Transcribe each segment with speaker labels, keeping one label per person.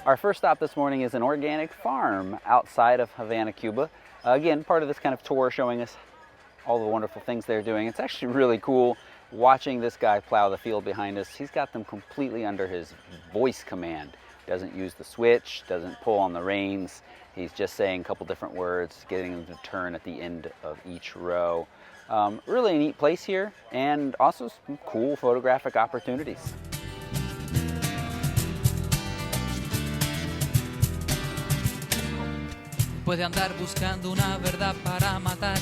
Speaker 1: Our first stop this morning is an organic farm outside of Havana, Cuba. Again, part of this kind of tour showing us all the wonderful things they're doing. It's actually really cool watching this guy plow the field behind us. He's got them completely under his voice command. Doesn't use the switch, doesn't pull on the reins. He's just saying a couple different words, getting them to turn at the end of each row. Really a neat place here, and also some cool photographic opportunities.
Speaker 2: Puede andar buscando una verdad para matar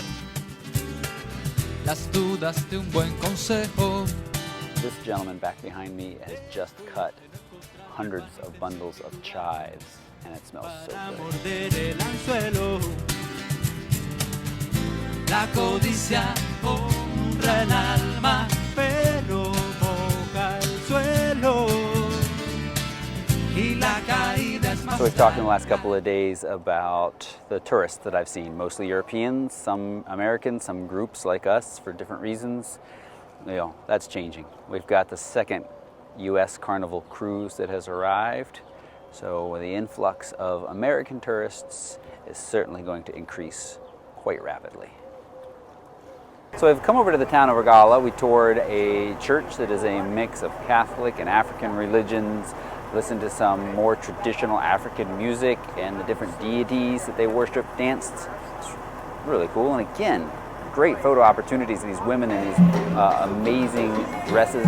Speaker 2: las dudas de un buen consejo.
Speaker 1: This gentleman back behind me has just cut hundreds of bundles of chives, and it smells so good.
Speaker 2: La codicia honra el alma, pero moja el suelo. Y la caída es más.
Speaker 1: So we've talked in the last couple of days about the tourists that I've seen, mostly Europeans, some Americans, some groups like us for different reasons. You know, that's changing. We've got the second U.S. Carnival cruise that has arrived, so the influx of American tourists is certainly going to increase quite rapidly. So we've come over to the town of Regalo. We toured a church that is a mix of Catholic and African religions, listened to some more traditional African music and the different deities that they worship, danced. It's really cool, and again, great photo opportunities of these women in these amazing dresses,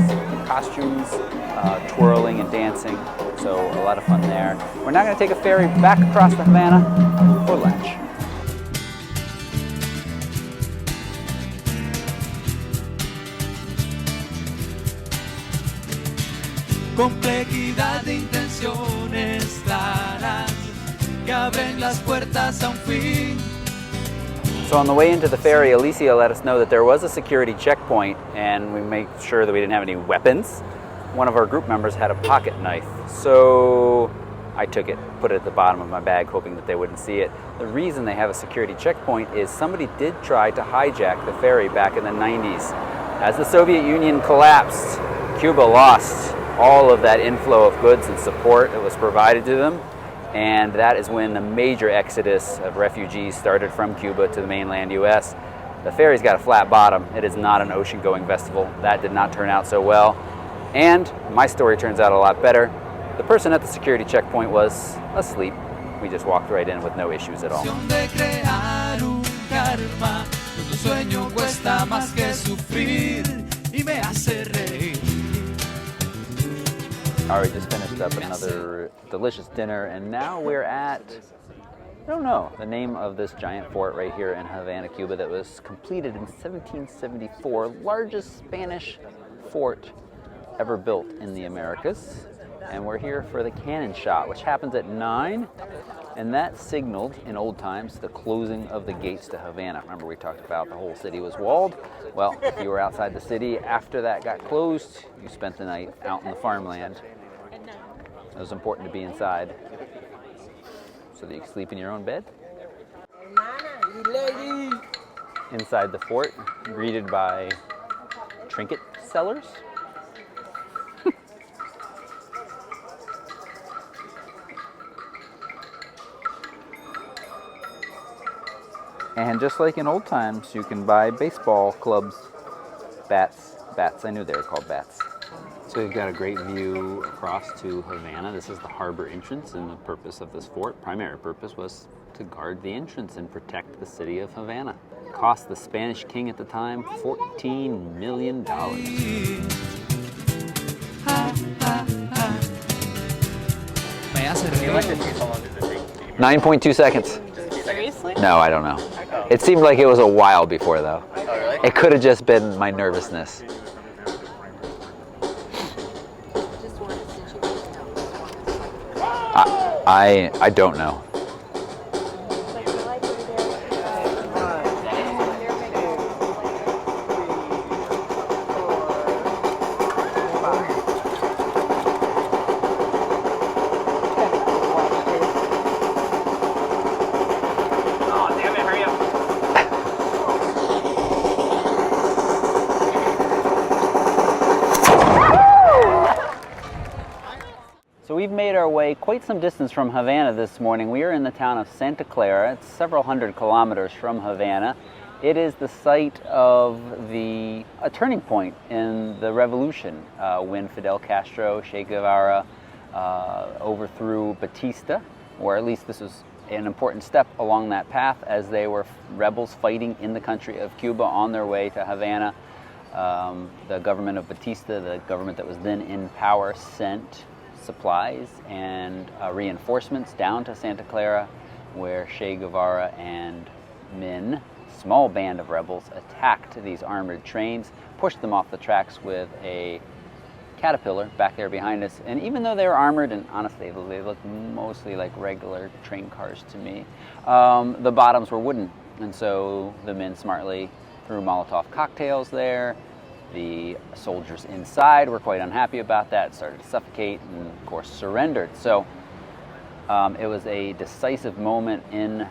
Speaker 1: costumes, twirling and dancing. So a lot of fun there. We're now going to take a ferry back across the Havana for lunch.
Speaker 2: Complejidad de intenciones claras que abren las puertas a un fin.
Speaker 1: So on the way into the ferry, Alicia let us know that there was a security checkpoint, and we made sure that we didn't have any weapons. One of our group members had a pocket knife, so I took it, put it at the bottom of my bag, hoping that they wouldn't see it. The reason they have a security checkpoint is somebody did try to hijack the ferry back in the 90s. As the Soviet Union collapsed, Cuba lost all of that inflow of goods and support that was provided to them, and that is when the major exodus of refugees started from Cuba to the mainland US. The ferry's got a flat bottom. It is not an ocean-going vessel. That did not turn out so well, and my story turns out a lot better. The person at the security checkpoint was asleep. We just walked right in with no issues at all. Alright, just finished up another delicious dinner, and now we're at, I don't know, the name of this giant fort right here in Havana, Cuba, that was completed in 1774, largest Spanish fort ever built in the Americas. And we're here for the Canon shot, which happens at 9, and that signaled in old times the closing of the gates to Havana. Remember, we talked about the whole city was walled? Well, if you were outside the city after that got closed, you spent the night out in the farmland. It was important to be inside so that you could sleep in your own bed. Inside the fort, greeted by trinket sellers. And just like in old times, you can buy baseball clubs, bats, I knew they were called bats. So we've got a great view across to Havana. This is the harbor entrance, and the purpose of this fort, primary purpose, was to guard the entrance and protect the city of Havana. It cost the Spanish king at the time $14 million. 9.2 seconds.
Speaker 3: Seriously?
Speaker 1: No, I don't know. It seemed like it was a while before, though.
Speaker 3: Oh, really?
Speaker 1: It could have just been my nervousness. I don't know. we've made our way quite some distance from Havana this morning. We are in the town of Santa Clara. It's several hundred kilometers from Havana. It is the site of a turning point in the revolution when Fidel Castro, Che Guevara overthrew Batista, or at least this was an important step along that path as they were rebels fighting in the country of Cuba on their way to Havana. The government of Batista, the government that was then in power, sent supplies and reinforcements down to Santa Clara, where Che Guevara and men, small band of rebels, attacked these armored trains, pushed them off the tracks with a Caterpillar back there behind us. And even though they were armored, and honestly they look mostly like regular train cars to me, the bottoms were wooden, and so the men smartly threw Molotov cocktails there. The soldiers inside were quite unhappy about that, started to suffocate, and of course surrendered. So it was a decisive moment in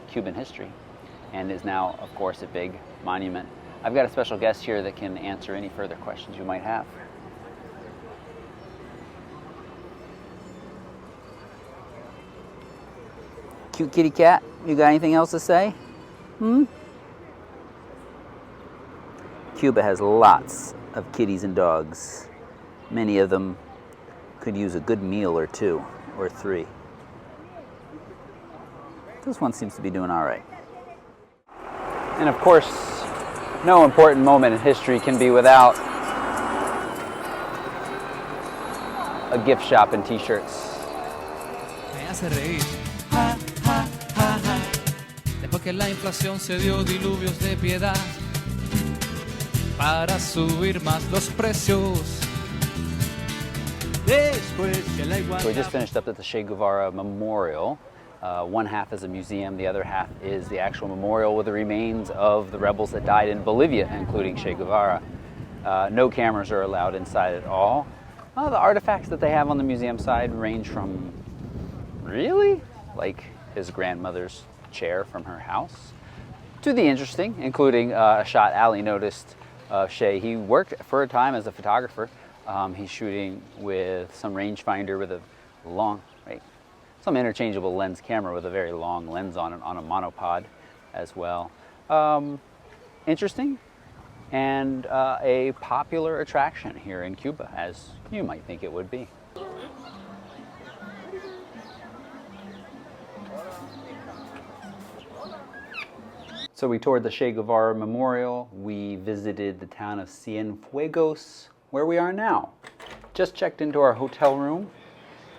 Speaker 1: Cuban history, and is now, of course, a big monument. I've got a special guest here that can answer any further questions you might have. Cute kitty cat, you got anything else to say? Cuba has lots of kitties and dogs. Many of them could use a good meal or two or three. This one seems to be doing all right. And of course, no important moment in history can be without a gift shop and t-shirts.
Speaker 2: Me hace reír. Ja, ja, ja, ja. Después que la inflación se dio diluvios de piedad para subir más los precios.
Speaker 1: So we just finished up at the Che Guevara Memorial. One half is a museum, the other half is the actual memorial with the remains of the rebels that died in Bolivia, including Che Guevara. No cameras are allowed inside at all. The artifacts that they have on the museum side range from, really? Like his grandmother's chair from her house, to the interesting, including a shot Allie noticed of Che. He worked for a time as a photographer. He's shooting with some rangefinder with a long, some interchangeable lens camera with a very long lens on it, on a monopod as well. Interesting, and a popular attraction here in Cuba, as you might think it would be. So we toured the Che Guevara Memorial. We visited the town of Cienfuegos, where we are now. Just checked into our hotel room,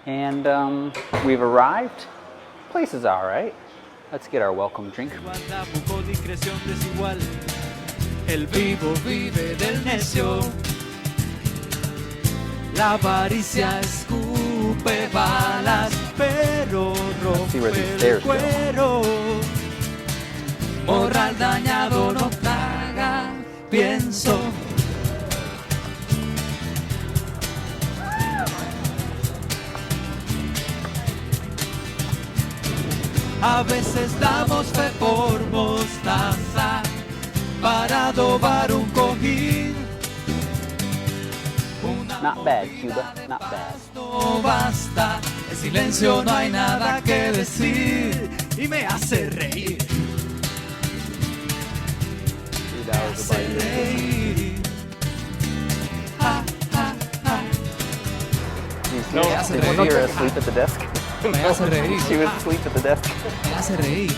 Speaker 1: and we've arrived. Place is all right. Let's get our welcome drink.
Speaker 2: El vivo vive del necio. La avaricia escupe balas, pero rompe el cuero. Morral dañado no paga, pienso. A veces damos fe por mostaza para adobar un cojín.
Speaker 1: Not bad, Cuba, not bad.
Speaker 2: No basta, en silencio no hay nada que decir y me hace reír. Me hace reír. Ja, ja, ja.
Speaker 1: No, did you see her asleep at the desk?
Speaker 2: Me hace reír.
Speaker 1: She was asleep at the desk.
Speaker 2: Me hace reír.